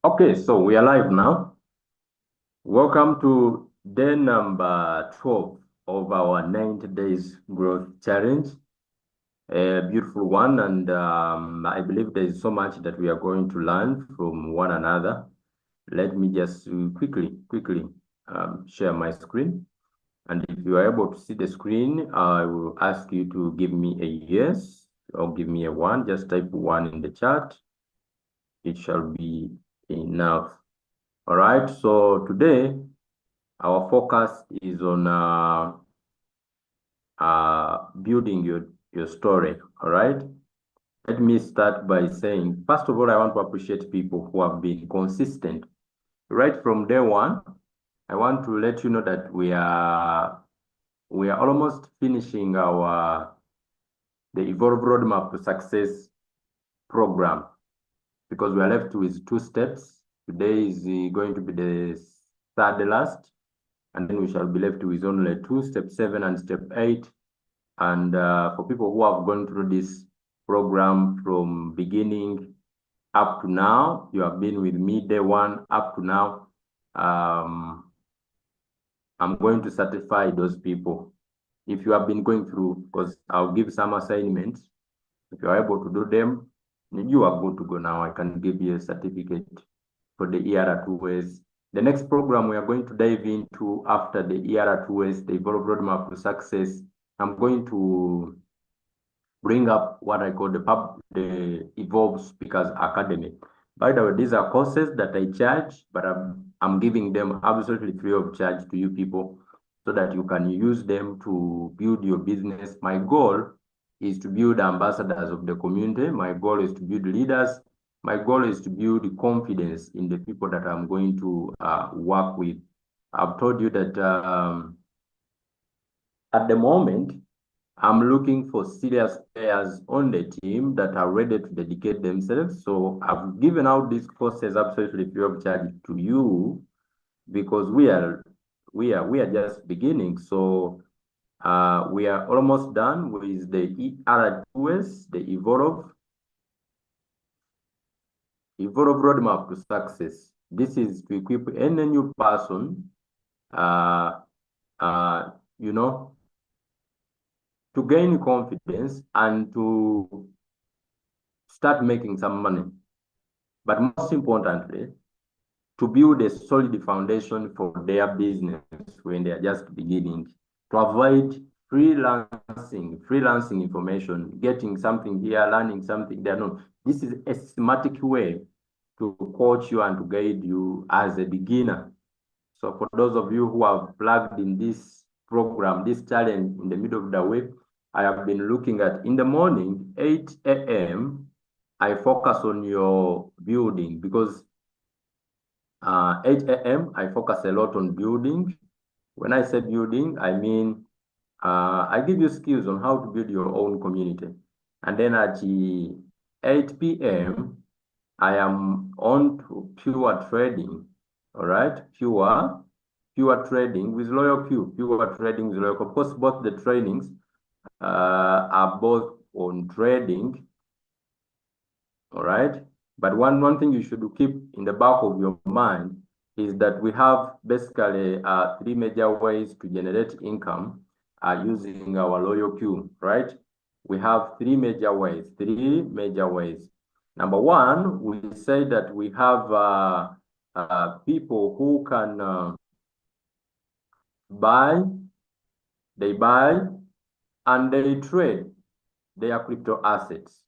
Okay, so we are live now. Welcome to day number 12 of our 90 days growth challenge. A beautiful one, and I believe there is so much that we are going to learn from one another. Let me just quickly share my screen. And if you are able to see the screen, I will ask you to give me a yes or give me a one. Just type one in the chat. It shall be enough. All right, so today our focus is on building your story. All right, let me start by saying, first of all, I want to appreciate people who have been consistent right from day one. I want to let you know that we are almost finishing our the Evolve Roadmap to Success program, because we are left with 2 steps. Today is going to be the third last, and then we shall be left with only 2, step 7 and step 8. And for people who have gone through this program from beginning up to now, you have been with me day one up to now. I'm going to certify those people. If you have been going through, because I'll give some assignments. If you are able to do them, you are good to go now. I can give you a certificate for the ERR2S. The next program we are going to dive into after the ERR2S, the Evolve Roadmap to Success, I'm going to bring up what I call the Evolve Speakers Academy. By the way, these are courses that I charge, but I'm giving them absolutely free of charge to you people so that you can use them to build your business. My goal is to build ambassadors of the community. My goal is to build leaders. My goal is to build confidence in the people that I'm going to work with. I've told you that at the moment, I'm looking for serious players on the team that are ready to dedicate themselves. So I've given out these courses absolutely free of charge to you, because we are just beginning. So we are almost done with the ERR2S, the Evolve Roadmap to Success. This is to equip any new person, uh, you know, to gain confidence and to start making some money. But most importantly, to build a solid foundation for their business when they are just beginning, to avoid freelancing information, getting something here, learning something there. No, this is a systematic way to coach you and to guide you as a beginner. So for those of you who have plugged in this program, this challenge in the middle of the week, I have been looking at in the morning, 8 a.m., I focus on your building, because 8 a.m., I focus a lot on building. When I say building, I mean I give you skills on how to build your own community. And then at 8 p.m., I am on to pure trading. All right, pure trading with loyal Q, pure trading with loyal Q. Of course, both the trainings are both on trading. All right, but one thing you should keep in the back of your mind is that we have basically 3 major ways to generate income using our loyal Q, right? We have 3 major ways, Number one, we say that we have people who can buy and they trade their crypto assets.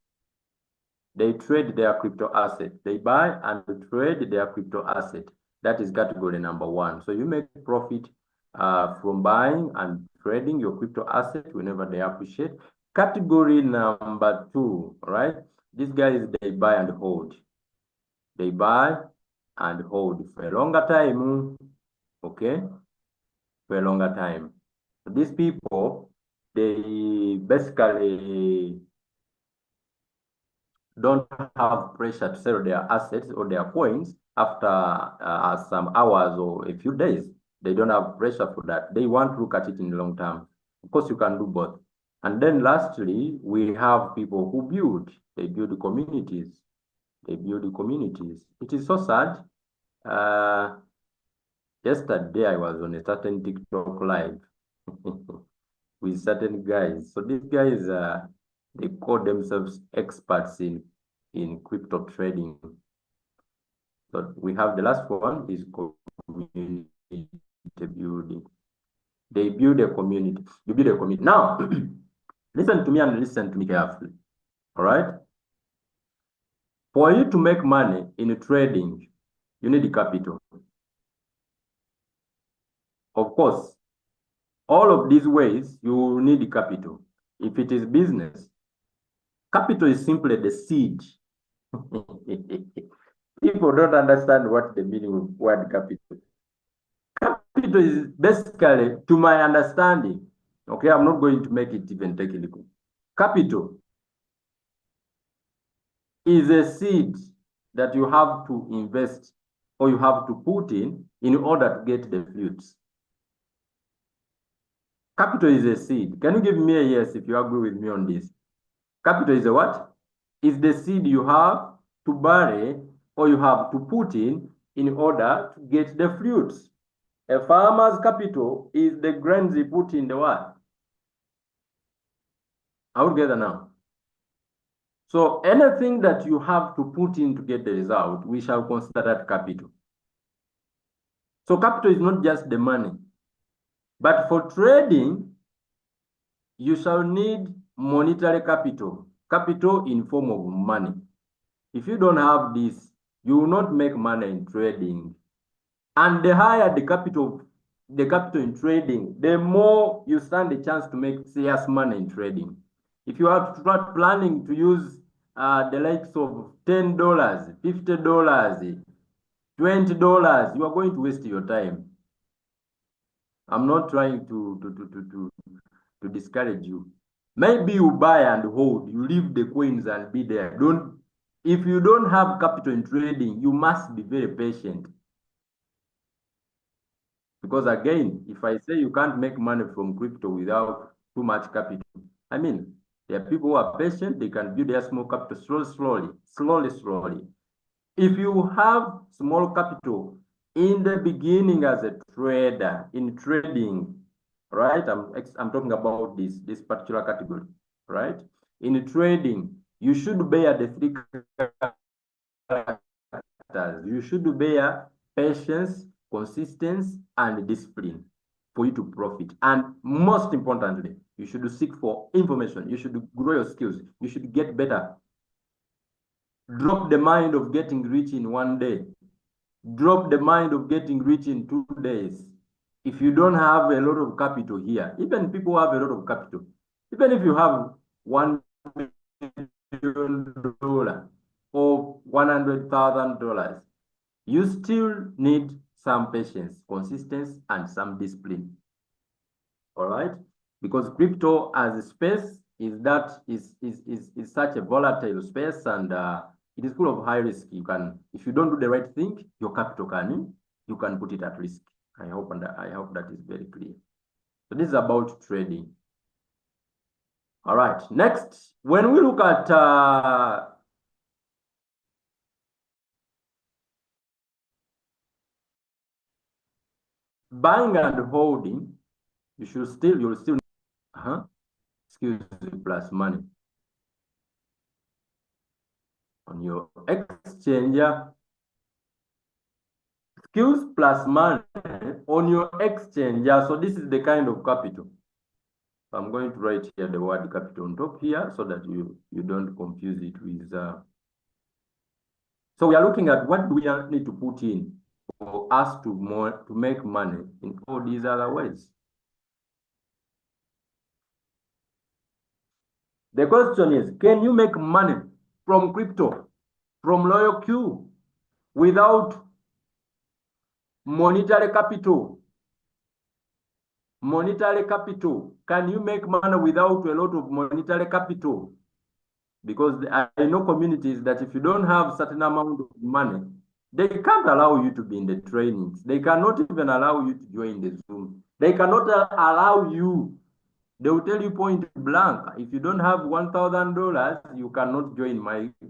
They trade their crypto asset. They buy and trade their crypto asset. That is category number one. So you make profit from buying and trading your crypto asset whenever they appreciate. Category number two, right? These guys, they buy and hold. They buy and hold for a longer time, okay? For a longer time. So these people, they basically don't have pressure to sell their assets or their coins after some hours or a few days. They don't have pressure for that. They want to look at it in the long term. Of course, you can do both. And then lastly, we have people who build. They build communities. They build communities. It is so sad. Yesterday I was on a certain TikTok live with certain guys. So these guys, they call themselves experts in crypto trading. So we have the last one is community building. They build a community. You build a community. Now, listen to me and listen to me carefully. All right? For you to make money in trading, you need capital. Of course, all of these ways, you need capital. If it is business, capital is simply the seed. People don't understand what the meaning of word capital. Capital is basically, to my understanding, okay, I'm not going to make it even technical. Capital is a seed that you have to invest or you have to put in order to get the fruits. Capital is a seed. Can you give me a yes if you agree with me on this? Capital is a what? Is the seed you have to bury or you have to put in order to get the fruits. A farmer's capital is the grains he put in the what? Are we together now? So anything that you have to put in to get the result, we shall consider that capital. So capital is not just the money. But for trading, you shall need monetary capital. Capital in form of money. If you don't have this, you will not make money in trading. And the higher the capital in trading, the more you stand a chance to make serious money in trading. If you are start planning to use the likes of $10, $50, $20, you are going to waste your time. I'm not trying to discourage you. Maybe you buy and hold, you leave the coins and be there. If you don't have capital in trading, you must be very patient. Because again, if I say you can't make money from crypto without too much capital, I mean, there are people who are patient, they can build their small capital slowly. If you have small capital in the beginning as a trader, in trading, right? I'm talking about this particular category, right? In trading, you should bear the three characters. You should bear patience, consistency, and discipline for you to profit. And most importantly, you should seek for information. You should grow your skills. You should get better. Drop the mind of getting rich in one day. Drop the mind of getting rich in 2 days. If you don't have a lot of capital here, even people have a lot of capital. Even if you have $1 million or $100,000, you still need some patience, consistency, and some discipline. All right? Because crypto as a space is such a volatile space, and it is full of high risk. If you don't do the right thing, your capital you can put it at risk. I hope that is very clear. So this is about trading. All right. Next, when we look at buying and holding, you'll still excuse me, plus money on your exchanger. Skills plus money on your exchanger. So this is the kind of capital. I'm going to write here the word capital on top here so that you don't confuse it with. So we are looking at what do we need to put in for us to make money in all these other ways. The question is, can you make money from crypto, from LoyalQ, without monetary capital? Monetary capital. Can you make money without a lot of monetary capital? Because I know communities that if you don't have certain amount of money, they can't allow you to be in the trainings. They cannot even allow you to join the Zoom. They cannot allow you. They will tell you point blank, if you don't have $1,000, you cannot join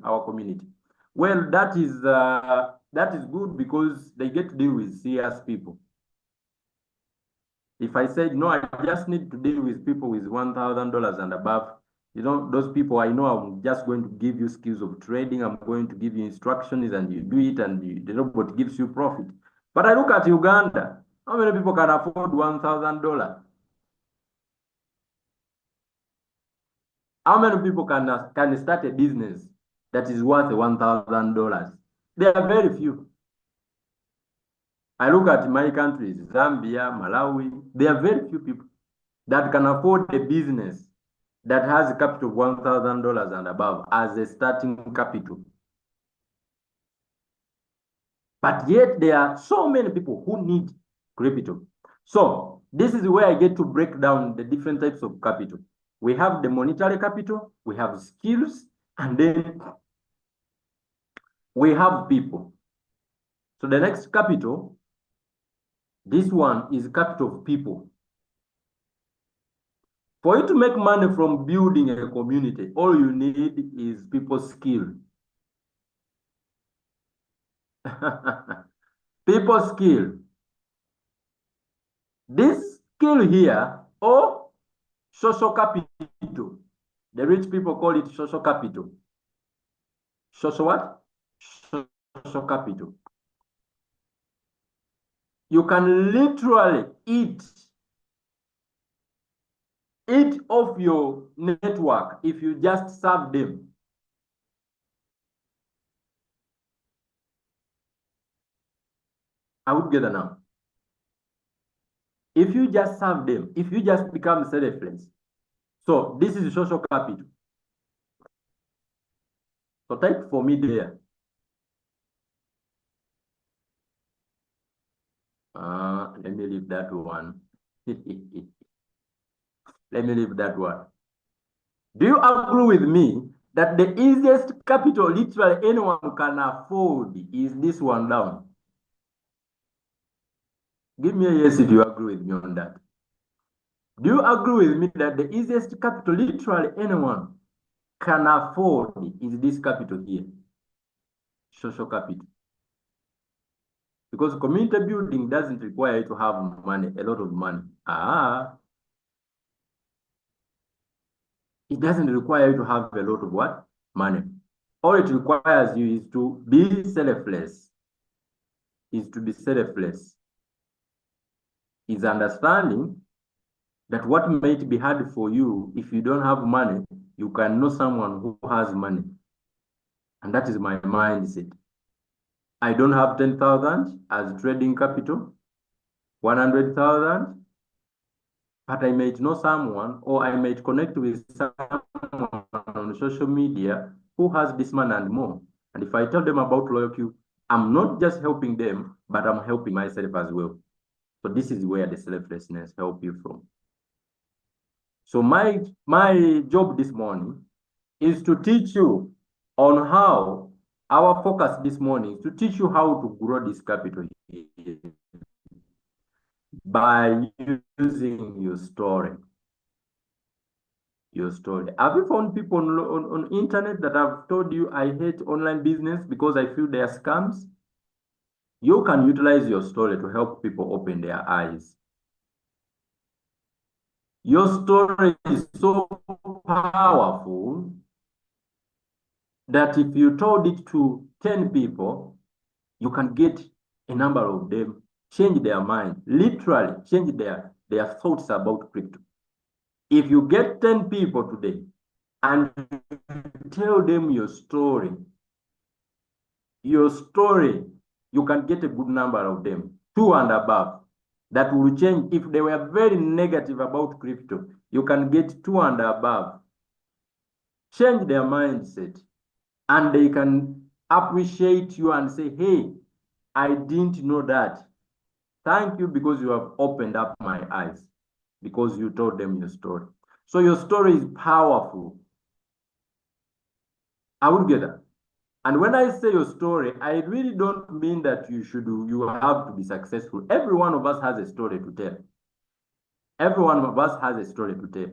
our community. Well, that is good because they get to deal with serious people. If I said, no, I just need to deal with people with $1,000 and above, you know, those people, I know I'm just going to give you skills of trading. I'm going to give you instructions and you do it and the robot gives you profit. But I look at Uganda. How many people can afford $1,000? How many people can start a business that is worth $1,000? There are very few. I look at my countries, Zambia, Malawi, there are very few people that can afford a business that has a capital of $1,000 and above as a starting capital. But yet there are so many people who need capital. So this is where I get to break down the different types of capital. We have the monetary capital, we have skills, and then we have people. So the next capital, this one is capital of people. For you to make money from building a community, all you need is people's skill. People's skill. This skill here, or social capital. The rich people call it social capital. Social what? Social capital. You can literally eat off your network if you just serve them. Are we together now? If you just serve them, if you just become selfless. So this is social capital. So type for me there. Let me leave that one. Let me leave that one. Do you agree with me that the easiest capital literally anyone can afford is this one down? Give me a yes if you agree with me on that. Do you agree with me that the easiest capital literally anyone can afford is this capital here? Social capital. Because community building doesn't require you to have money, a lot of money. It doesn't require you to have a lot of what? Money. All it requires you is to be selfless. Is to be selfless. Is understanding that what might be hard for you if you don't have money, you can know someone who has money. And that is my mindset. I don't have 10,000 as trading capital, 100,000, but I might know someone or I might connect with someone on social media who has this money and more. And if I tell them about LoyalQ, I'm not just helping them, but I'm helping myself as well. So this is where the selflessness help you from. So my job this morning is to teach you on how our focus this morning is to teach you how to grow this capital by using your story. Your story. Have you found people on internet that have told you I hate online business because I feel they are scams? You can utilize your story to help people open their eyes. Your story is so powerful that if you told it to 10 people, you can get a number of them change their mind, literally change their thoughts about crypto. If you get 10 people today and tell them your story, you can get a good number of them, 2 and above, that will change. If they were very negative about crypto, you can get 2 and above, change their mindset, and they can appreciate you and say, hey, I didn't know that. Thank you because you have opened up my eyes, because you told them your story. So your story is powerful. Are we together? And when I say your story, I really don't mean that you have to be successful. Every one of us has a story to tell. Every one of us has a story to tell.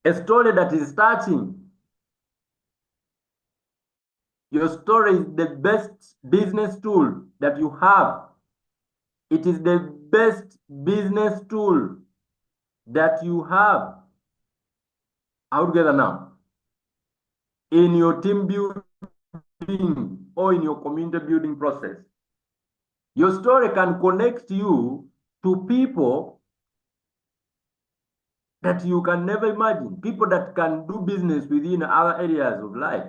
A story that is starting Your story is the best business tool that you have. It is the best business tool that you have. How together now? In your team building or in your community building process. Your story can connect you to people that you can never imagine, people that can do business within other areas of life,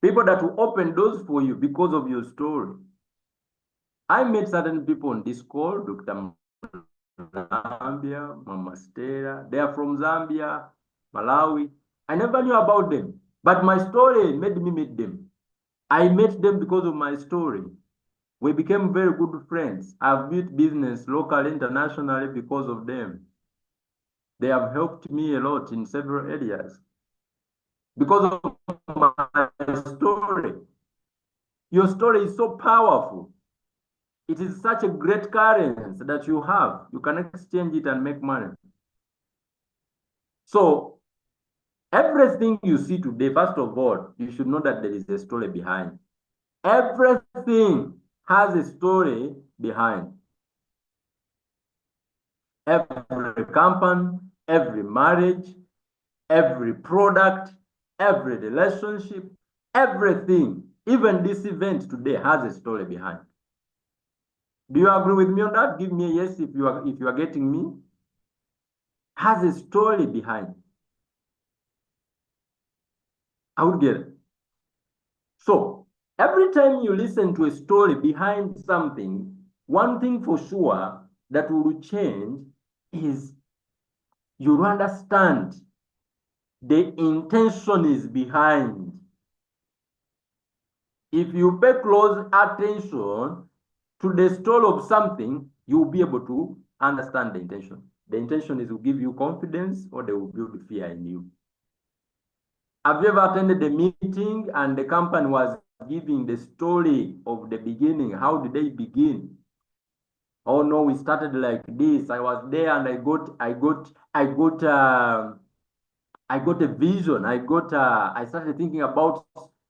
people that will open doors for you because of your story. I met certain people on this call, Dr. Zambia, Mama Stella. They are from Zambia, Malawi. I never knew about them, but my story made me meet them. I met them because of my story. We became very good friends. I've built business locally, internationally because of them. They have helped me a lot in several areas because of my story. Your story is so powerful. It is such a great currency that you have. You can exchange it and make money. So everything you see today, first of all, you should know that there is a story behind. Everything has a story behind. Every company, every marriage, every product, every relationship, everything, even this event today has a story behind. Do you agree with me on that? Give me a yes if you are getting me. Has a story behind. I would get it. So every time you listen to a story behind something, one thing for sure that will change is you understand the intention is behind. If you pay close attention to the story of something, you'll be able to understand the intention. The intention is to give you confidence or they will build fear in you. Have you ever attended a meeting and the company was giving the story of the beginning? How did they begin? Oh no, we started like this. I was there and I got a vision. I started thinking about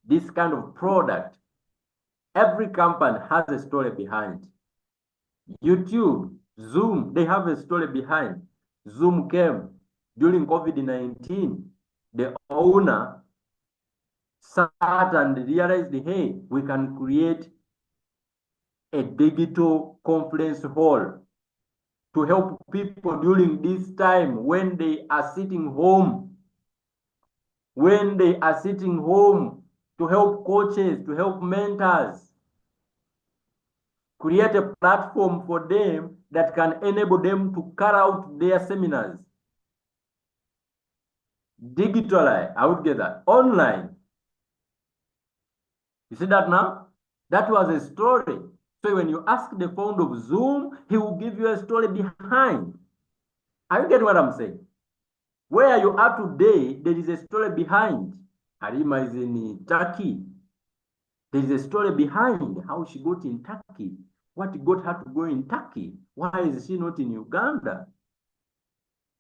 this kind of product. Every company has a story behind. YouTube, Zoom, they have a story behind. Zoom came during COVID-19. The owner sat and realized, hey, we can create a digital conference hall to help people during this time when they are sitting home. When they are sitting home, to help coaches, to help mentors, create a platform for them that can enable them to carry out their seminars digitally. I would get that. Online. You see that now? That was a story. So when you ask the founder of Zoom, he will give you a story behind. Are you getting what I'm saying? Where you are today, there is a story behind. Halima is in Turkey. There is a story behind how she got in Turkey. What got her to go in Turkey? Why is she not in Uganda?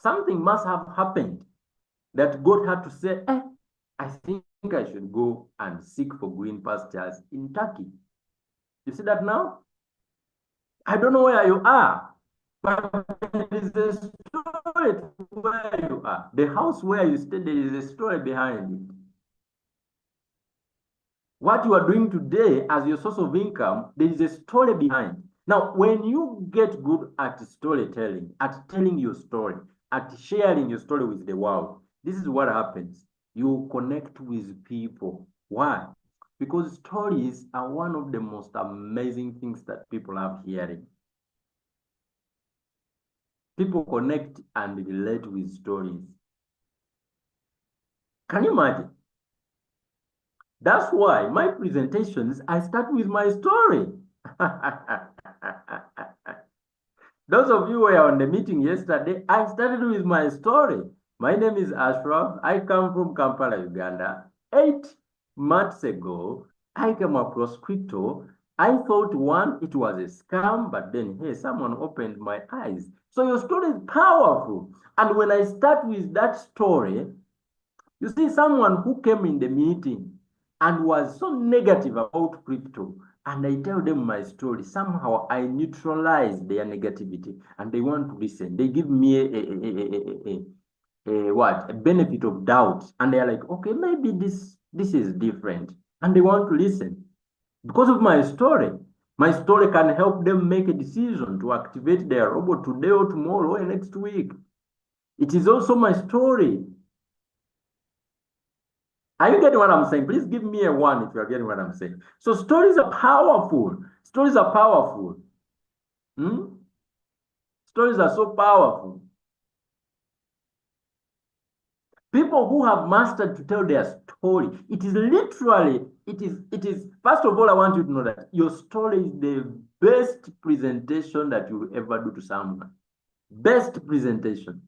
Something must have happened that got her to say, I think I should go and seek for green pastures in Turkey. You see that now? I don't know where you are, but there is a story where you are. The house where you stay, there is a story behind it. What you are doing today as your source of income, there is a story behind. Now, when you get good at storytelling, at telling your story, at sharing your story with the world, this is what happens. You connect with people. Why? Because stories are one of the most amazing things that people have hearing. People connect and relate with stories. Can you imagine? That's why my presentations, I start with my story. Those of you who were on the meeting yesterday, I started with my story. My name is Ashraf. I come from Kampala, Uganda. 8 months ago, I came across crypto. I thought, one, it was a scam, but then, hey, someone opened my eyes. So your story is powerful. And when I start with that story, you see someone who came in the meeting and was so negative about crypto, and I tell them my story, somehow I neutralize their negativity, and they want to listen. They give me a benefit of doubt, and they're like, okay, maybe this is different, and they want to listen because of my story. My story can help them make a decision to activate their robot today or tomorrow or next week. It is also my story. Are you getting what I'm saying? Please give me a 1 if you're getting what I'm saying. So stories are powerful. Stories are powerful. Stories are so powerful. People who have mastered to tell their story, it is literally, it is, first of all, I want you to know that your story is the best presentation that you will ever do to someone. Best presentation.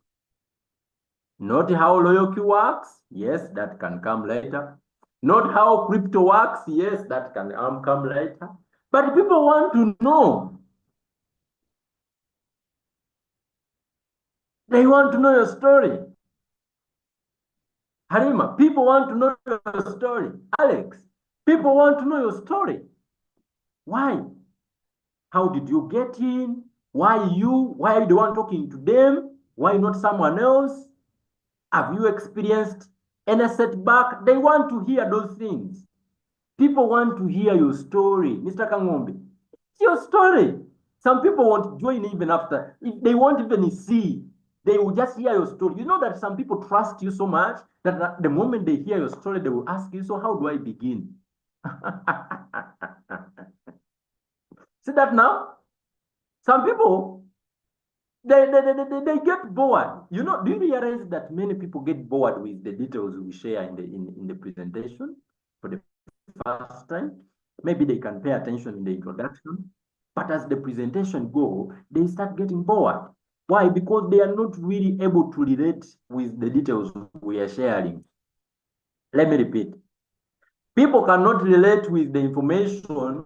Not how loyalty works. Yes, that can come later. Not how crypto works. Yes, that can come later. But people want to know. They want to know your story. Halima, people want to know your story. Alex, people want to know your story. Why? How did you get in? Why you? Why are you the one talking to them? Why not someone else? Have you experienced any setback? They want to hear those things. People want to hear your story. Mr. Kangombe, it's your story. Some people won't join even after. If they won't even see. They will just hear your story. You know that some people trust you so much that the moment they hear your story, they will ask you, so how do I begin? See that now? Some people, they get bored. You know, do you realize that many people get bored with the details we share in the presentation for the first time? Maybe they can pay attention in the introduction, but as the presentation go, they start getting bored. Why? Because they are not really able to relate with the details we are sharing. Let me repeat. People cannot relate with the information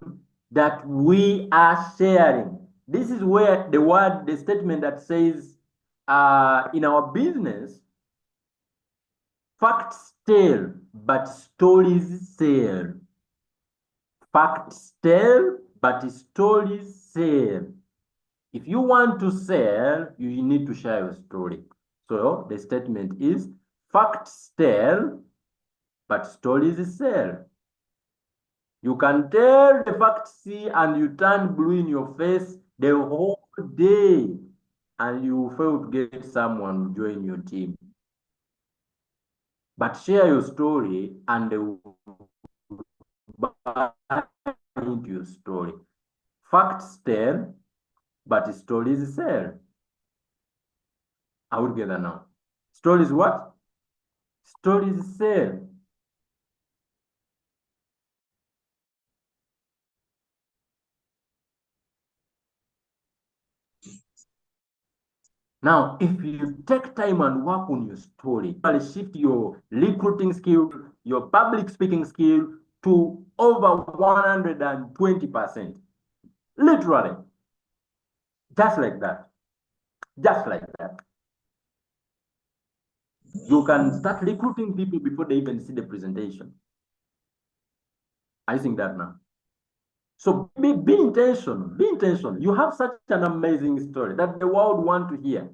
that we are sharing. This is where the statement that says, in our business, facts tell, but stories sell. Facts tell, but stories sell. If you want to sell, you need to share your story. So the statement is, facts tell, but stories sell. You can tell the facts and you turn blue in your face the whole day, and you fail to get someone to join your team. But share your story and they will buy into your story. Facts tell, but stories sell. Are we together now? Stories what? Stories sell. Now, if you take time and work on your story, you shift your recruiting skill, your public speaking skill to over 120%. Literally. Just like that. Just like that. You can start recruiting people before they even see the presentation. I think that now. So be intentional. Be intentional. You have such an amazing story that the world want to hear.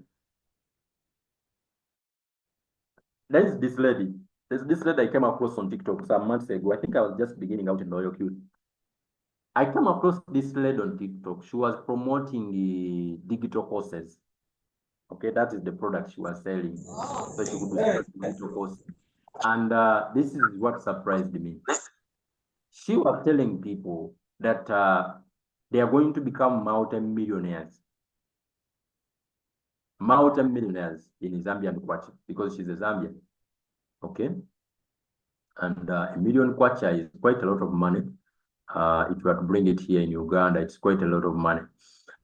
There's this lady. There's this lady I came across on TikTok some months ago. I think I was just beginning out in LoyalQ. I came across this lady on TikTok. She was promoting digital courses. Okay, that is the product she was selling. So she could do digital courses. And this is what surprised me. She was telling people that they are going to become multi-millionaires. Multi-millionaires in Zambian kwacha, because she's a Zambian. Okay. And a million kwacha is quite a lot of money. If you are to bring it here in Uganda, it's quite a lot of money.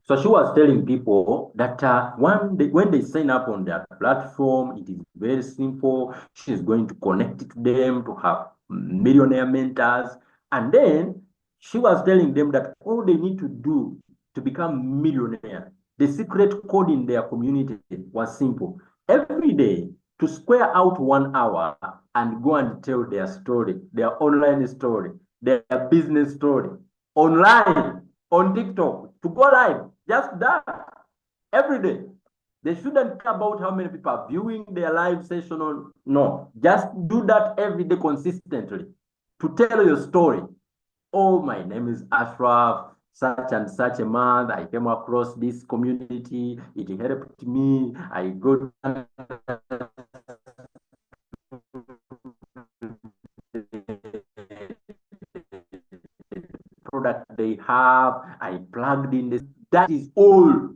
So she was telling people that when they sign up on their platform, it is very simple. She's going to connect to them to have millionaire mentors. And then she was telling them that all they need to do to become millionaire, the secret code in their community was simple. Every day, to square out 1 hour and go and tell their story, their online story, their business story, online, on TikTok, to go live, just that, every day. They shouldn't care about how many people are viewing their live session or no. Just do that every day consistently to tell your story. Oh, my name is Ashraf, such and such a month. I came across this community. It helped me. I got product they have. I plugged in this. That is all.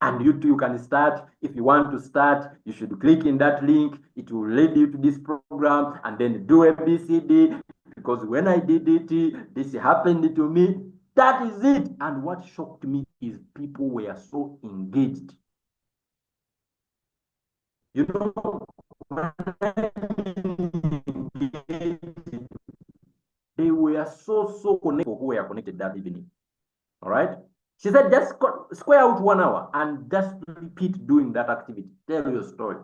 And you can start. If you want to start, you should click in that link. It will lead you to this program and then do ABCD. Because when I did it, this happened to me. That is it. And what shocked me is people were so engaged. You know, they were so connected who were connected that evening. All right. She said, just square out 1 hour and just repeat doing that activity. Tell your story.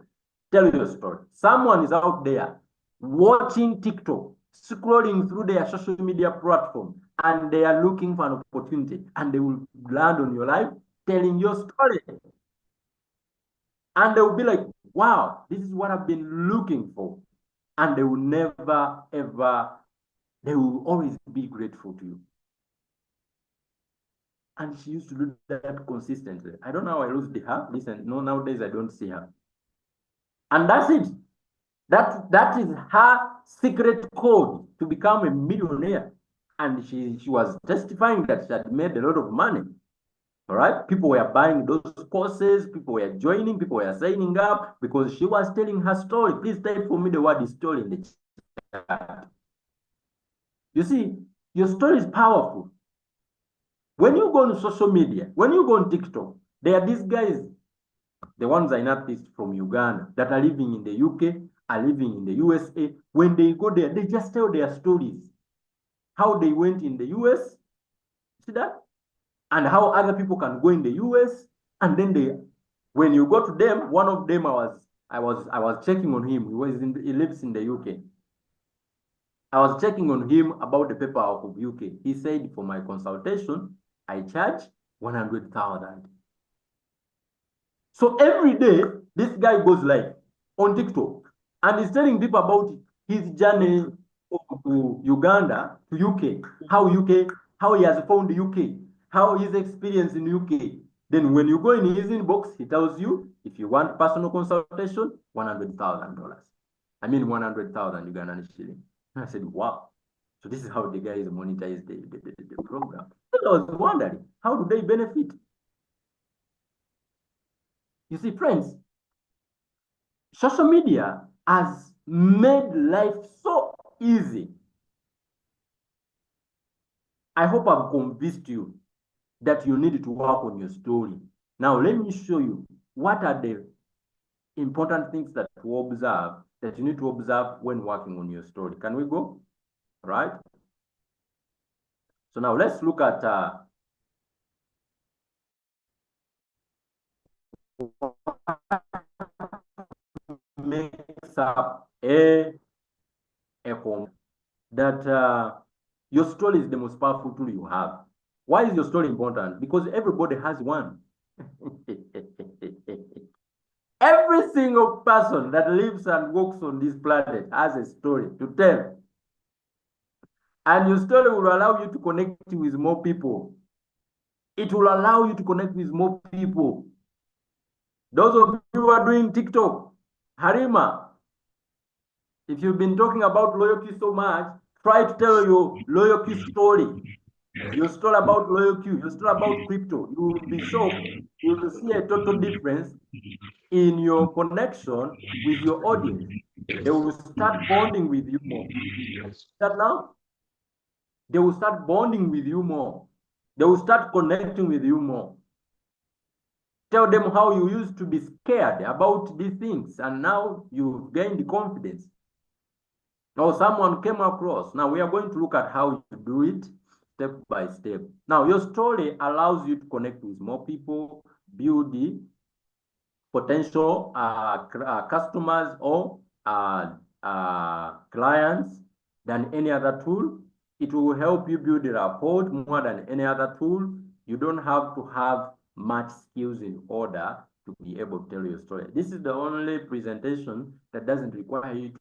Tell your story. Someone is out there watching TikTok, scrolling through their social media platform, and they are looking for an opportunity, and they will land on your life telling your story. And they will be like, wow, this is what I've been looking for. And they will never, ever, they will always be grateful to you. And she used to do that consistently. I don't know how I lost her. Listen, no, nowadays I don't see her. And that's it. That is her secret code to become a millionaire. And she was testifying that she had made a lot of money. All right. People were buying those courses. People were joining. People were signing up because she was telling her story. Please type for me the word story in the chat. You see, your story is powerful. When you go on social media, when you go on TikTok, there are these guys, the ones I noticed from Uganda that are living in the UK, are living in the USA. When they go there, they just tell their stories. How they went in the US, see that? And how other people can go in the US. And then when you go to them, one of them I was checking on him. He lives in the UK. I was checking on him about the paperwork of UK. He said, for my consultation, I charge 100,000. So every day, this guy goes live on TikTok and he's telling people about his journey to Uganda, to UK, how he has found the UK, how his experience in UK. Then when you go in his inbox, he tells you, if you want personal consultation, $100,000. I mean 100,000 Ugandan shilling. And I said, wow. So this is how the guys monetize the program. I was wondering, how do they benefit? You see, friends, social media has made life so easy. I hope I've convinced you that you need to work on your story. Now, let me show you what are the important things that to observe, that you need to observe when working on your story. Can we go? All right. So now let's look at makes up a that your story is the most powerful tool you have. Why is your story important? Because everybody has one. Every single person that lives and walks on this planet has a story to tell. And your story will allow you to connect with more people. It will allow you to connect with more people. Those of you who are doing TikTok, Harima, if you've been talking about loyalty so much, try to tell your loyalty story. Your story about loyalty, your story about crypto. You will be shocked. You will see a total difference in your connection with your audience. They will start bonding with you more. That now? They will start bonding with you more. They will start connecting with you more. Tell them how you used to be scared about these things and now you've gained confidence. Or someone came across. Now we are going to look at how you do it step by step. Now your story allows you to connect with more people, build the potential customers or clients than any other tool. It will help you build a rapport more than any other tool. You don't have to have much skills in order to be able to tell your story. This is the only presentation that doesn't require you to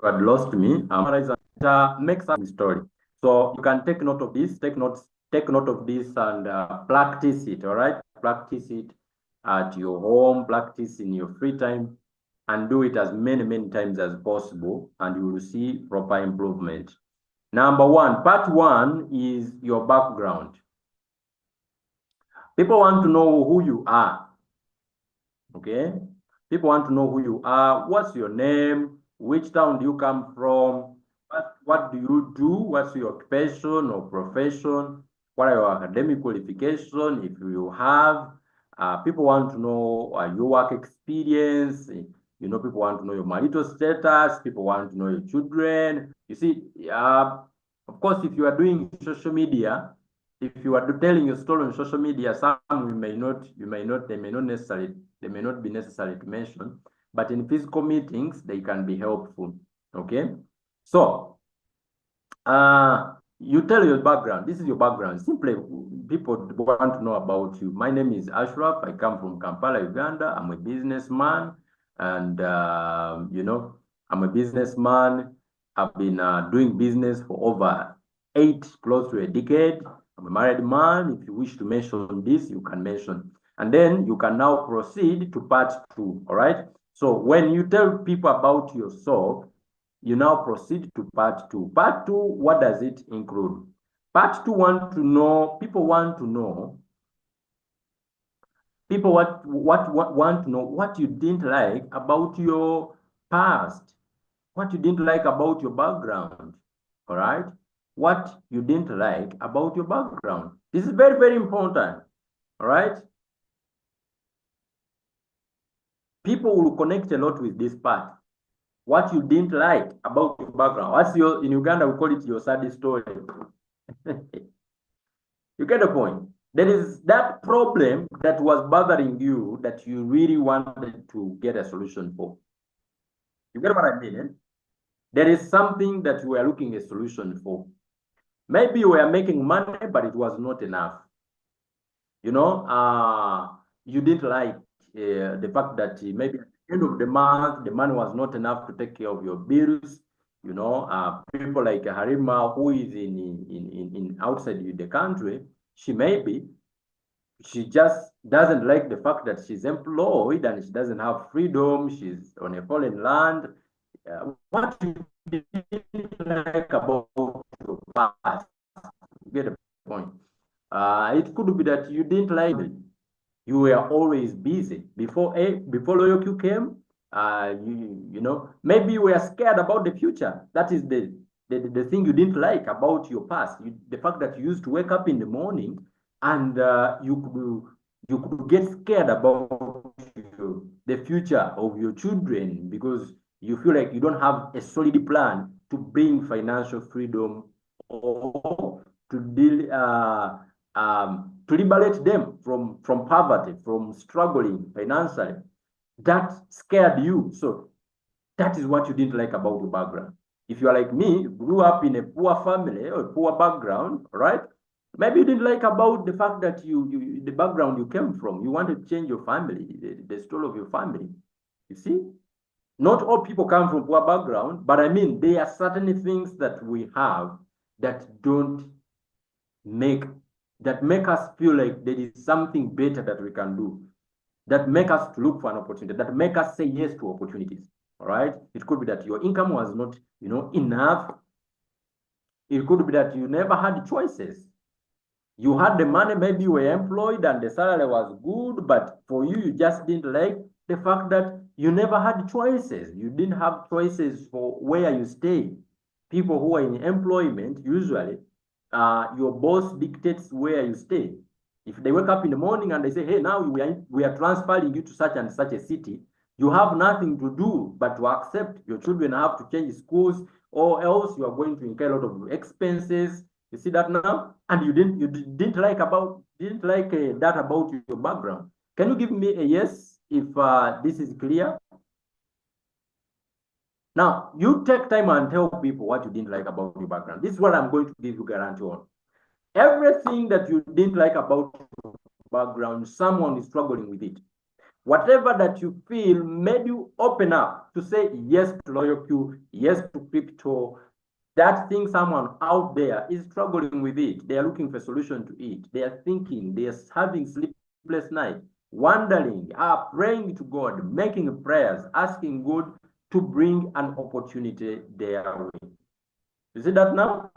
had lost me. Makes up the story. So you can take note of this, take note of this and practice it, all right? Practice it at your home, practice in your free time, and do it as many times as possible, and you will see proper improvement. Number one, part one is your background. People want to know who you are, okay? People want to know who you are. What's your name? Which town do you come from? What do you do? What's your occupation or profession? What are your academic qualifications, if you have? People want to know your work experience. You know, people want to know your marital status. People want to know your children. You see, of course, if you are doing social media, if you are telling your story on social media, some they may not be necessary to mention, but in physical meetings, they can be helpful. Okay. So, you tell your background. This is your background. Simply, people want to know about you. My name is Ashraf. I come from Kampala, Uganda. I'm a businessman, and you know, I'm a businessman. I've been doing business for over close to a decade. I'm a married man. If you wish to mention this, you can mention. And then you can now proceed to part two, all right? So when you tell people about yourself, you now proceed to part two. Part two, what does it include? Part two people want to know what you didn't like about your past, what you didn't like about your background, all right? What you didn't like about your background. This is very important, all right? People will connect a lot with this part. What you didn't like about your background. In Uganda, we call it your sad story. You get the point? There is that problem that was bothering you that you really wanted to get a solution for. You get what I mean? Eh? There is something that we are looking a solution for. Maybe you were making money, but it was not enough. You know, you didn't like the fact that maybe at the end of the month, the money was not enough to take care of your bills. You know, people like Harima, who is in outside the country, she just doesn't like the fact that she's employed and she doesn't have freedom. She's on a foreign land. What do you like about your past? You get the point. It could be that you didn't like it. You were always busy. Before LoyoQ came, you know, maybe you were scared about the future. That is the thing you didn't like about your past. The fact that you used to wake up in the morning and you could get scared about the future of your children because you feel like you don't have a solid plan to bring financial freedom or to deal to liberate them from poverty, from struggling financially. That scared you. So that is what you didn't like about your background. If you are like me, grew up in a poor family or a poor background, right? Maybe you didn't like about the fact that the background you came from. You wanted to change your family, the story of your family. You see? Not all people come from poor background, but I mean, there are certain things that we have that make us feel like there is something better that we can do, that make us to look for an opportunity, that make us say yes to opportunities. All right. It could be that your income was not, you know, enough. It could be that you never had choices. You had the money, maybe you were employed and the salary was good, but for you, you just didn't like the fact that you never had choices. You didn't have choices for where you stay. People who are in employment, usually, your boss dictates where you stay. If they wake up in the morning and they say, hey, now we are transferring you to such and such a city, you have nothing to do but to accept. Your children have to change schools, or else you are going to incur a lot of expenses. You see that now? And you didn't like that about your background. Can you give me a yes if this is clear? Now, you take time and tell people what you didn't like about your background. This is what I'm going to give you guarantee on. Everything that you didn't like about your background, someone is struggling with it. Whatever that you feel made you open up to say yes to LoyalQ, yes to crypto. That thing someone out there is struggling with it. They are looking for a solution to it. They are thinking, they are having sleepless nights, wondering, praying to God, making prayers, asking God to bring an opportunity their way. You see that now?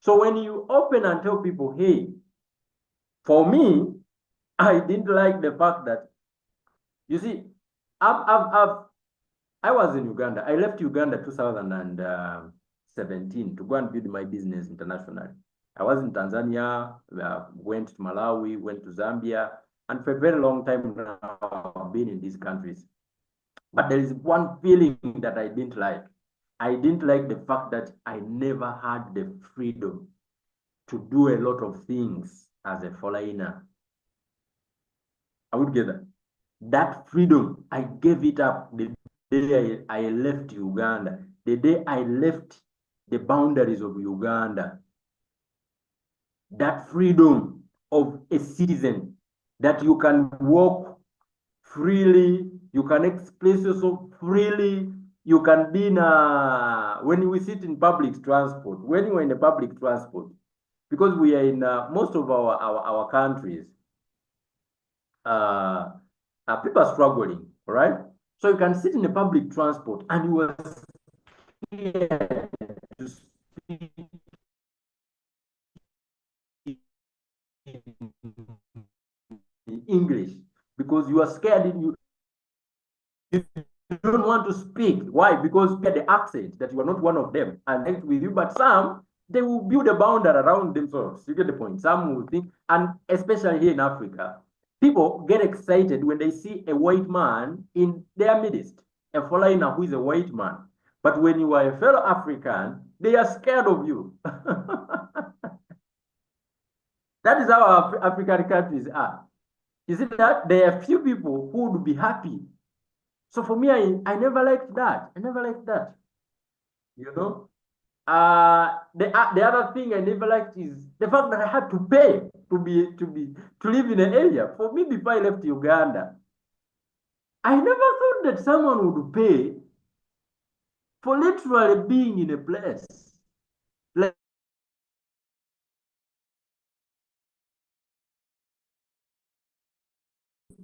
So when you open and tell people, hey, for me, I didn't like the fact that, you see, I was in Uganda. I left Uganda 2017 to go and build my business internationally. I was in Tanzania, went to Malawi, went to Zambia, and for a very long time now, I've been in these countries. But there is one feeling that I didn't like. I didn't like the fact that I never had the freedom to do a lot of things as a foreigner. Are we together? That freedom, I gave it up the day I left Uganda, the day I left the boundaries of Uganda. That freedom of a citizen, that you can walk freely, you can express yourself freely, you can be in a, when we sit in public transport, when you are in a public transport, because we are in most of our countries, people are struggling, all right? So you can sit in a public transport and you are scared to speak in English because you are scared you don't want to speak. Why? Because you get the accent that you are not one of them and act with you. But some, they will build a boundary around themselves. You get the point. Some will think, and especially here in Africa, people get excited when they see a white man in their midst, a foreigner who is a white man. But when you are a fellow African, they are scared of you. That is how our African countries are. You see that there are few people who would be happy. So for me, I never liked that. I never liked that. You know? The other thing I never liked is the fact that I had to pay to live in an area. For me, before I left Uganda, I never thought that someone would pay for literally being in a place. Like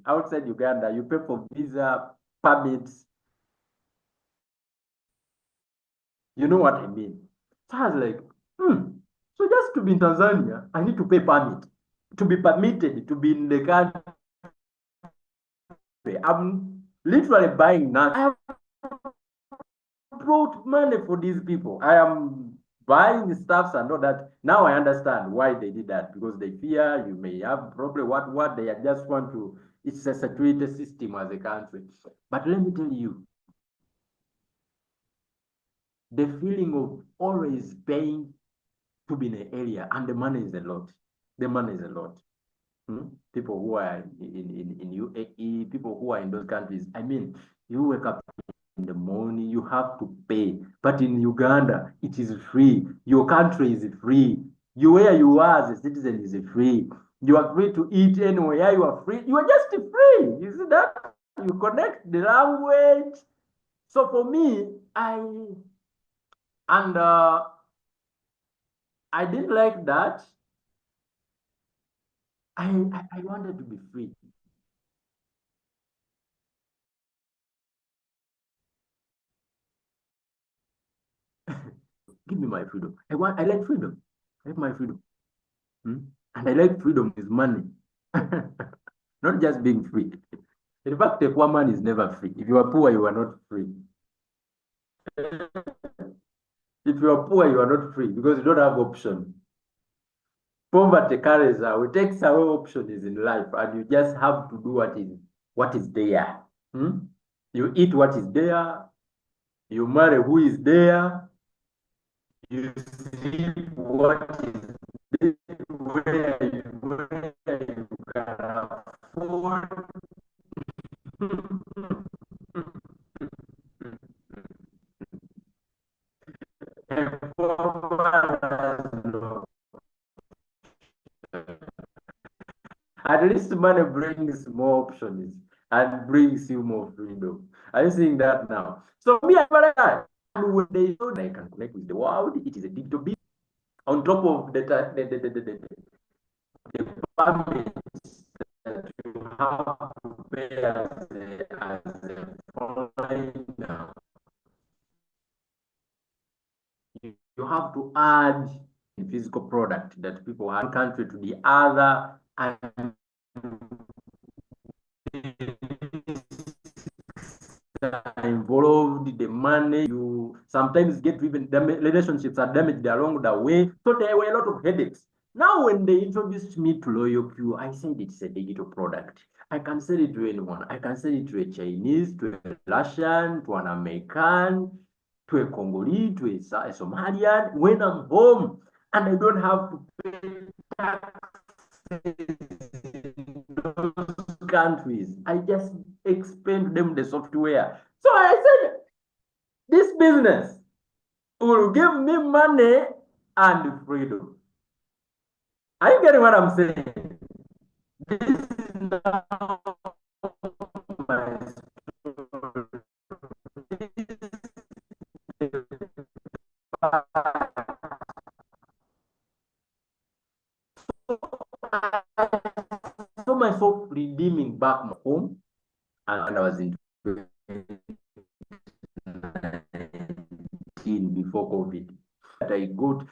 outside Uganda, you pay for visa, permits. You know what I mean? So I was like, so just to be in Tanzania, I need to pay permit to be permitted to be in the country. I'm literally buying nothing. I have brought money for these people. I am buying stuffs and all that. Now I understand why they did that, because they fear you may have probably what they just want to. It's a security system as a country. But let me tell you, the feeling of always paying to be in an area, and the money is a lot. The money is a lot. People who are in UAE, people who are in those countries. I mean, you wake up in the morning, you have to pay. But in Uganda, it is free. Your country is free. You where you are as a citizen is free. You are free to eat anywhere. You are free. You are just free. You see that? You connect the language. So for me, and I didn't like that. I wanted to be free. Give me my freedom. I like freedom. I like my freedom. Hmm? And I like freedom is money. Not just being free. In fact, a poor man is never free. If you are poor, you are not free. If you are poor, you are not free because you don't have option. Poverty carries away, takes away options in life, and you just have to do what is there. Hmm? You eat what is there, you marry who is there, you sleep what is there, where you can afford. And At least money brings more options and brings you more freedom. Are you seeing that now? So me, and when they know they can connect with the world, it is a digital business. On top of the permits that you have to pay as a foreigner, you have to add a physical product that people have country to the other, and involved, the money, you sometimes get even relationships are damaged along the way. So there were a lot of headaches. Now, when they introduced me to LoyalQ, I said it's a digital product. I can sell it to anyone. I can sell it to a Chinese, to a Russian, to an American, to a Congolese, to a Somalian. When I'm home and I don't have to pay those countries, I just explain to them the software. So I said, this business will give me money and freedom. Are you getting what I'm saying? This is now my story. I saw myself redeeming back home, and I was in before COVID. I got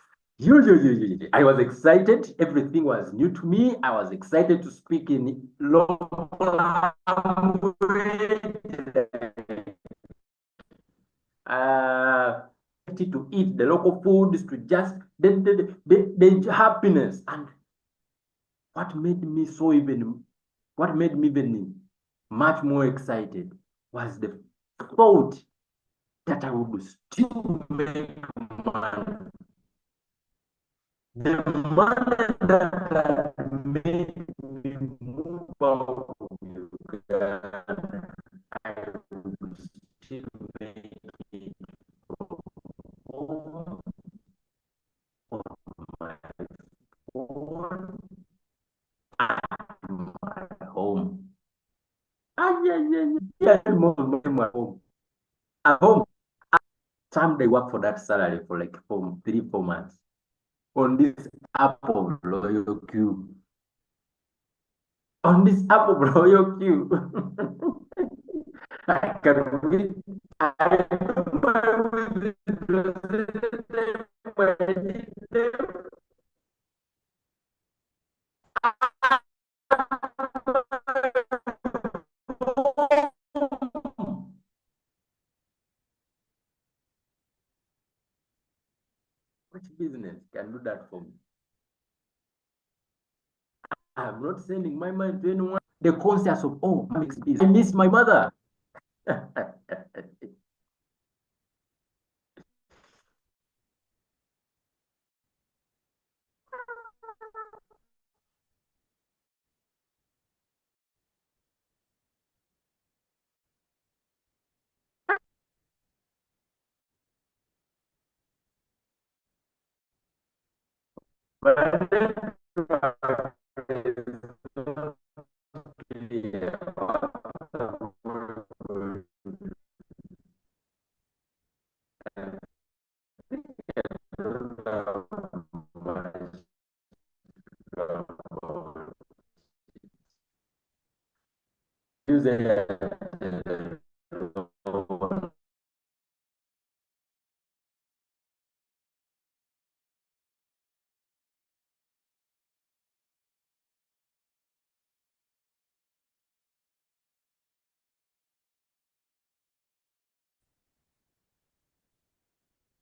I was excited. Everything was new to me. I was excited to speak in local language. To eat the local foods, to just the happiness. And what made me even much more excited was the thought that I would still make money. The money that made me move out of Uganda, I would still make it home on my phone at my home. Yeah, my home. At home. Someday work for that salary for like 3-4 months on this app of LoyalQ. On this app of LoyalQ. I can read. I which business can do that for me? I'm not sending my mind to anyone. The conscience of, oh, I miss my mother.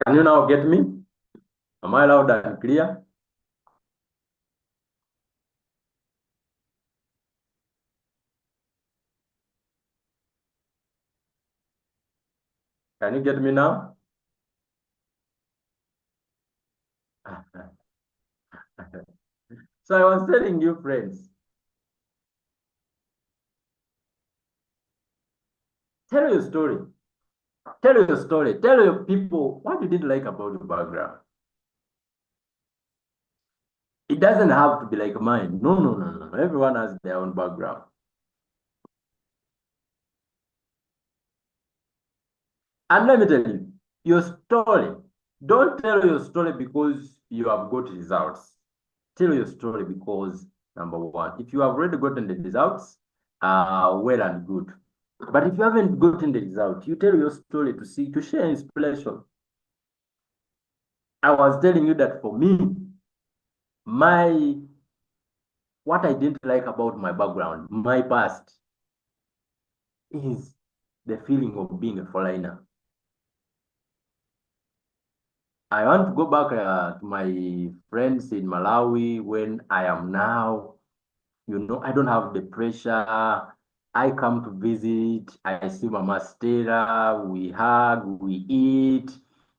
Can you now get me? Am I loud and clear? Can you get me now? So I was telling you, friends, tell your story. Tell your story. Tell your people what you didn't like about your background. It doesn't have to be like mine. No, no, no, no. Everyone has their own background. And let me tell you, your story, don't tell your story because you have got results. Tell your story because, number one, if you have already gotten the results, well and good. But if you haven't gotten the result, you tell your story to share inspiration. I was telling you that for me, my what I didn't like about my background, my past, is the feeling of being a foreigner. I want to go back to my friends in Malawi when I am now. I don't have the pressure. I come to visit. I see Mama Stella. We hug. We eat.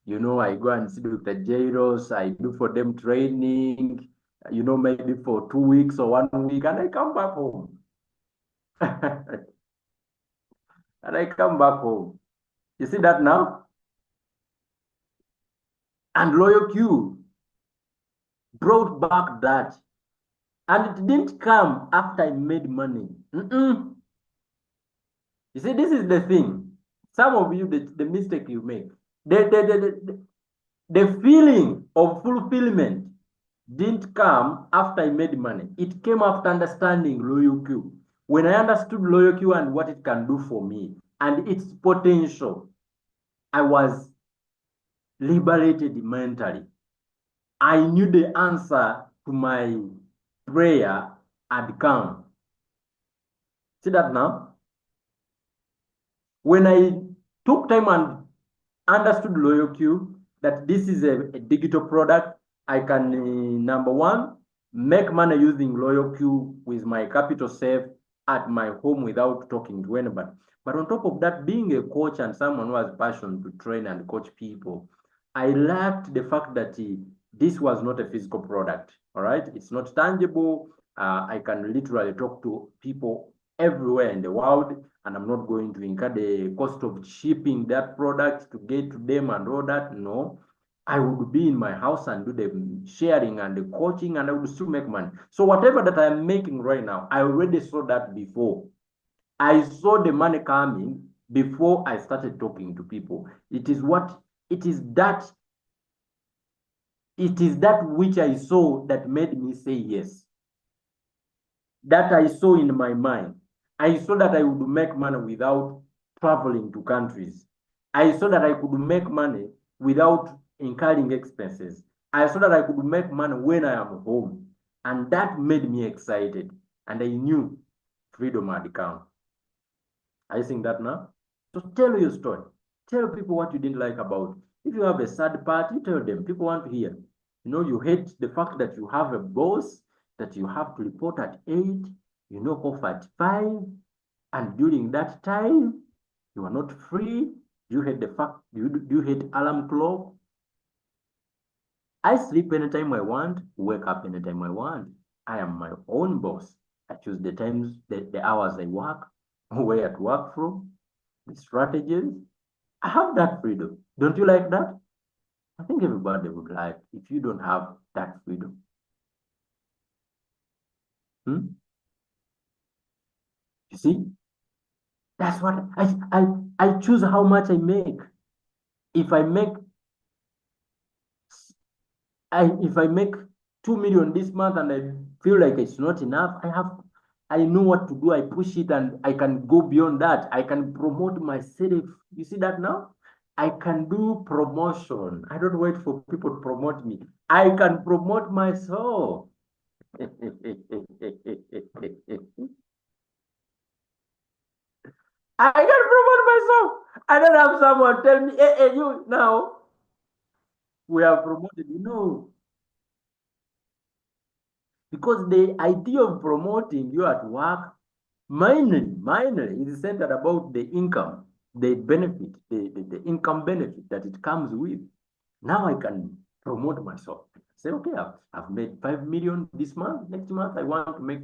I go and sit with the Jairos. I do for them training. Maybe for 2 weeks or 1 week, and I come back home. And I come back home. You see that now? And Loyal Q brought back that. And it didn't come after I made money. You see, this is the thing. Some of you, the mistake you make, the feeling of fulfillment didn't come after I made money. It came after understanding Loyal Q. When I understood Loyal Q and what it can do for me and its potential, I was liberated mentally. I knew the answer to my prayer had come. See that now? When I took time and understood Loyal Q, that this is a digital product, I can, number one, make money using Loyal Q with my capital safe at my home without talking to anybody. But on top of that, being a coach and someone who has passion to train and coach people, I lacked the fact that this was not a physical product. All right, it's not tangible. I can literally talk to people everywhere in the world, and I'm not going to incur the cost of shipping that product to get to them and all that. No, I would be in my house and do the sharing and the coaching, and I would still make money. So whatever that I'm making right now, I already saw that before. I saw the money coming before I started talking to people. It is that which I saw that made me say yes. That I saw in my mind. I saw that I would make money without traveling to countries. I saw that I could make money without incurring expenses. I saw that I could make money when I am home. And that made me excited. And I knew freedom had come. Are you seeing that now? So tell your story. Tell people what you didn't like about it. If you have a sad part, you tell them. People want to hear. You hate the fact that you have a boss that you have to report at 8, off at 5, and during that time, you are not free. You hate the fact, you hate alarm clock. I sleep anytime I want, wake up anytime I want. I am my own boss. I choose the times, the hours I work, where to work from, the strategies. I have that freedom. Don't you like that? I think everybody would like if you don't have that freedom. You see? That's what I choose how much I make. If I make if I make 2 million this month and I feel like it's not enough, I know what to do. I push it and I can go beyond that. I can promote myself. You see that now? I can do promotion. I don't wait for people to promote me. I can promote myself. I can promote myself. I don't have someone tell me, hey, you now we are promoted. Because the idea of promoting you at work, mainly is centered about the income, the benefit, the income benefit that it comes with. Now I can promote myself. Say, okay, I've made 5 million this month. Next month, I want to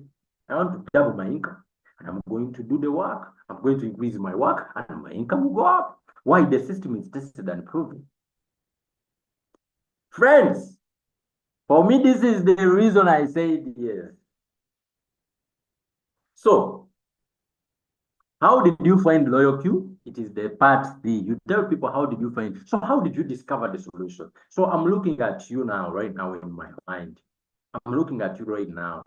double my income. And I'm going to do the work. I'm going to increase my work and my income will go up. Why? The system is tested and proven. Friends, For me, this is the reason I said yes. So, how did you find loyal Q? It is the part B. You tell people how did you find. So how did you discover the solution? So I'm looking at you now, right now in my mind. I'm looking at you right now.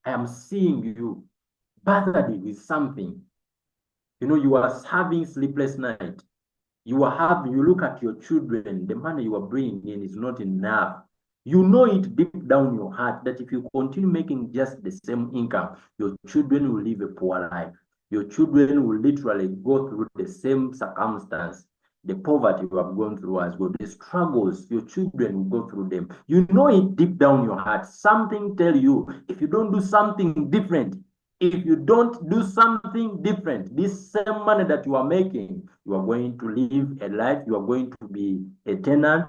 I am seeing you bothered with something. You know, you are having sleepless night. You look at your children, the money you are bringing in is not enough. You know it deep down your heart that if you continue making just the same income, your children will live a poor life. Your children will literally go through the same circumstance. The poverty you have gone through as well, the struggles, your children will go through them. You know it deep down your heart. Something tell you, if you don't do something different, if you don't do something different, this same money that you are making, you are going to live a life, you are going to be a tenant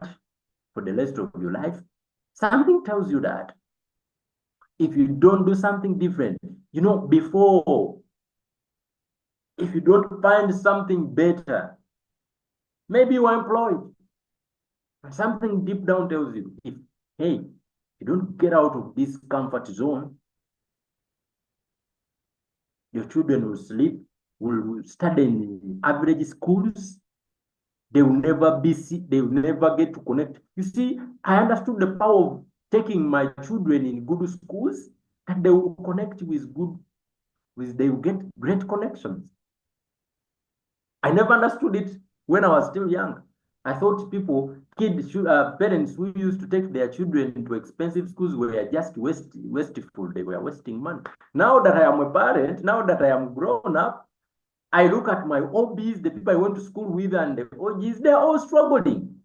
for the rest of your life. Something tells you that if you don't do something different, you know, before, if you don't find something better, maybe you are employed. But something deep down tells you, if, hey, you don't get out of this comfort zone, your children will sleep, will study in average schools, they will never be they will never get to connect. You see, I understood the power of taking my children in good schools, and they will connect they will get great connections. I never understood it when I was still young. I thought parents who used to take their children into expensive schools were just wasteful. They were wasting money. Now that I am a parent, now that I am grown up, I look at my OBs, the people I went to school with, and the OGs, they're all struggling.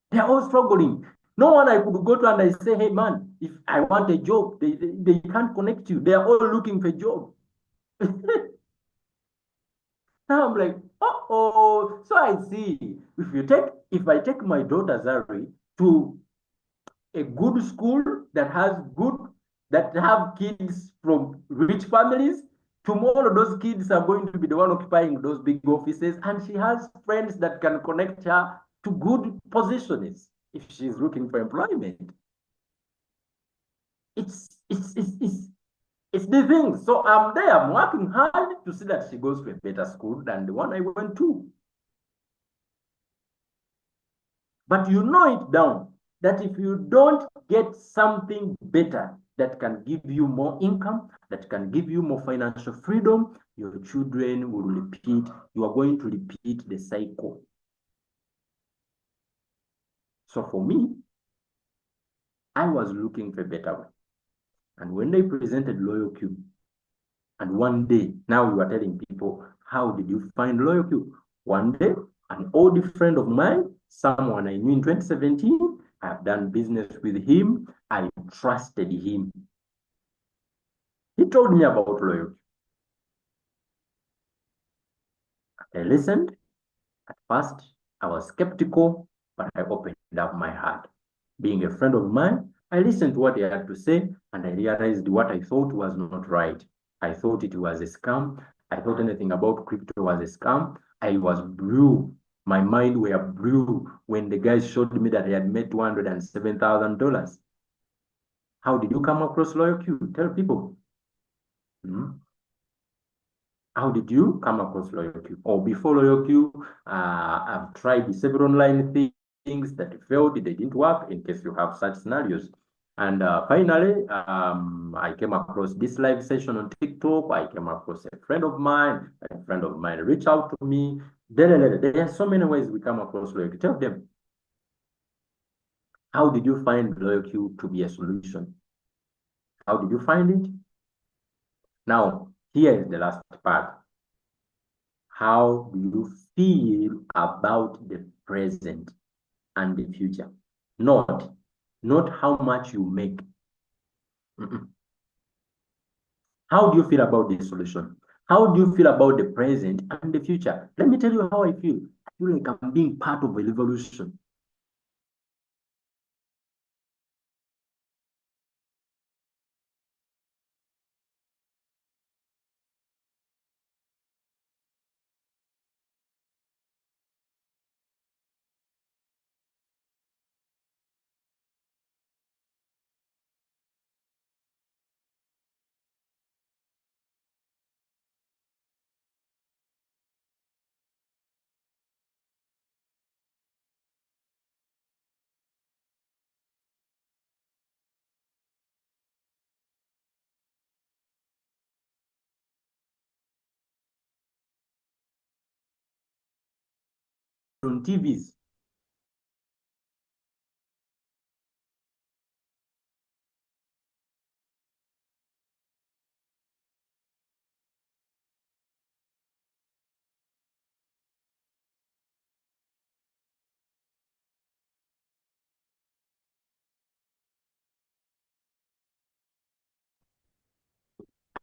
They're all struggling. No one I could go to and I say, hey man, if I want a job, they can't connect you. They're all looking for a job. Now I'm like, oh. So I see, if I take my daughter Zari to a good school that have kids from rich families, tomorrow those kids are going to be the one occupying those big offices, and she has friends that can connect her to good positions if she's looking for employment. It's the thing. So I'm there, I'm working hard to see that she goes to a better school than the one I went to. But you know it down that if you don't get something better that can give you more income, that can give you more financial freedom, your children will repeat, you are going to repeat the cycle. So for me, I was looking for a better way. And when they presented Loyal Q, and one day, now we were telling people, how did you find Loyal Q? One day, an old friend of mine, someone I knew in 2017, I've done business with him. I trusted him. He told me about loyalty. I listened. At first, I was skeptical, but I opened up my heart. Being a friend of mine, I listened to what he had to say, and I realized what I thought was not right. I thought it was a scam. I thought anything about crypto was a scam. I was blue. My mind were blue when the guy showed me that he had made $207,000. How did you come across Loyal Q? Tell people. Hmm? How did you come across Loyal Q? Or before Loyal Q, I've tried several online things that failed, they didn't work, in case you have such scenarios. And finally, I came across this live session on TikTok. I came across a friend of mine. A friend of mine reached out to me. There are so many ways we come across Loyal Q. Tell them, how did you find Loyal Q to be a solution? How did you find it? Now, here is the last part. How do you feel about the present and the future? Not how much you make. Mm-mm. How do you feel about the solution? How do you feel about the present and the future? Let me tell you how I feel. I feel like I'm being part of a revolution. on TVs.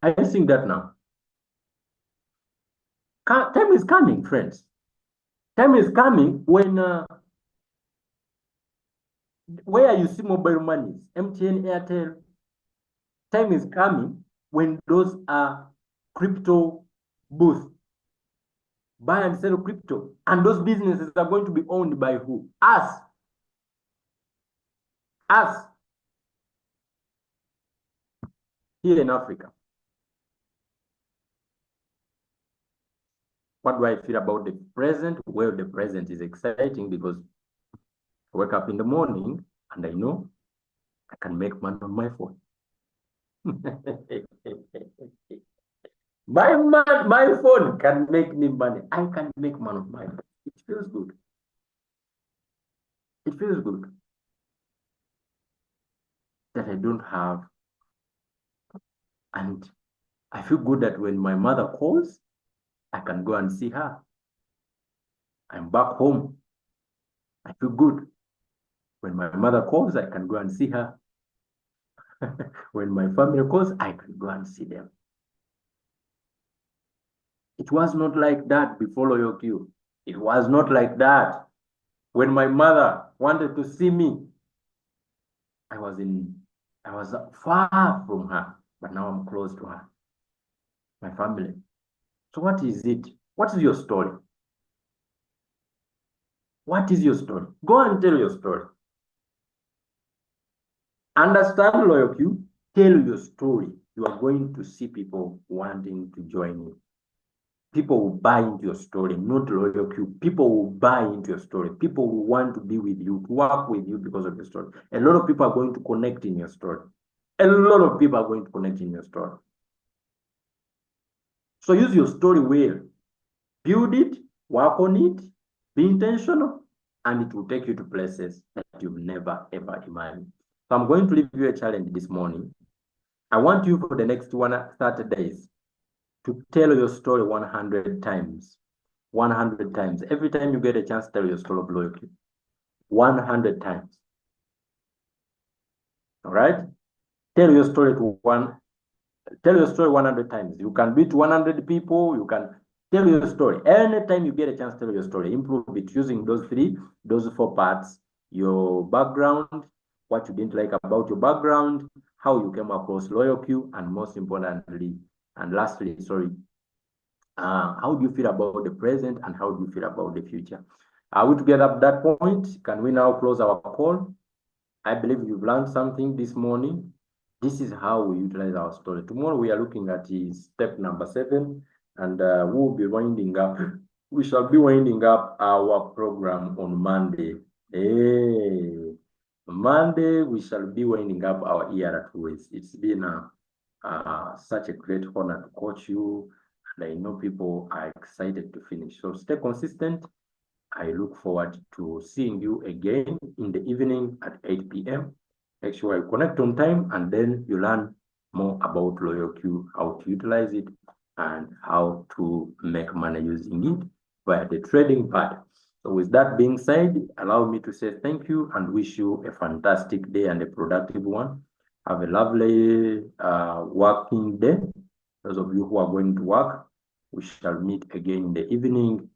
Are you seeing that now? Time is coming, friends. Time is coming when where you see mobile money, MTN, Airtel. Time is coming when those are crypto booths. Buy and sell crypto. And those businesses are going to be owned by who? Us. Us. Here in Africa. What do I feel about the present? Well, the present is exciting because I wake up in the morning and I know I can make money on my phone. My phone can make me money. I can make money on my phone. It feels good. It feels good that I don't have. And I feel good that when my mother calls, I can go and see her. I'm back home. I feel good. When my mother calls, I can go and see her. When my family calls, I can go and see them. It was not like that before Loyal Q. It was not like that. When my mother wanted to see me, I was far from her, but now I'm close to her, my family. So what is it? What is your story? What is your story? Go and tell your story. Understand Loyal Q, tell your story. You are going to see people wanting to join you. People will buy into your story, not Loyal Q. People will buy into your story. People will want to be with you, to work with you because of your story. A lot of people are going to connect in your story. A lot of people are going to connect in your story. So use your story well. Build it, work on it, be intentional, and it will take you to places that you've never, ever imagined. So I'm going to leave you a challenge this morning. I want you for the next 30 days to tell your story 100 times. 100 times. Every time you get a chance, tell your story of loyalty. 100 times. All right? Tell your story 100 times. You can beat 100 people. You can tell your story. Anytime you get a chance, tell your story. Improve it using those 4 parts. Your background, what you didn't like about your background, how you came across Loyal Q, and most importantly, and lastly, how do you feel about the present and how do you feel about the future? Are we together at that point? Can we now close our call? I believe you've learned something this morning. This is how we utilize our story. Tomorrow we are looking at step number 7, and we'll be winding up. We shall be winding up our program on Monday. Hey, Monday we shall be winding up our year at Ways. It's been such a great honor to coach you, and I know people are excited to finish. So stay consistent. I look forward to seeing you again in the evening at 8 p.m. Make sure you connect on time, and then you learn more about Loyal Q, how to utilize it, and how to make money using it via the trading part. So with that being said, allow me to say thank you and wish you a fantastic day and a productive one. Have a lovely working day. Those of you who are going to work, we shall meet again in the evening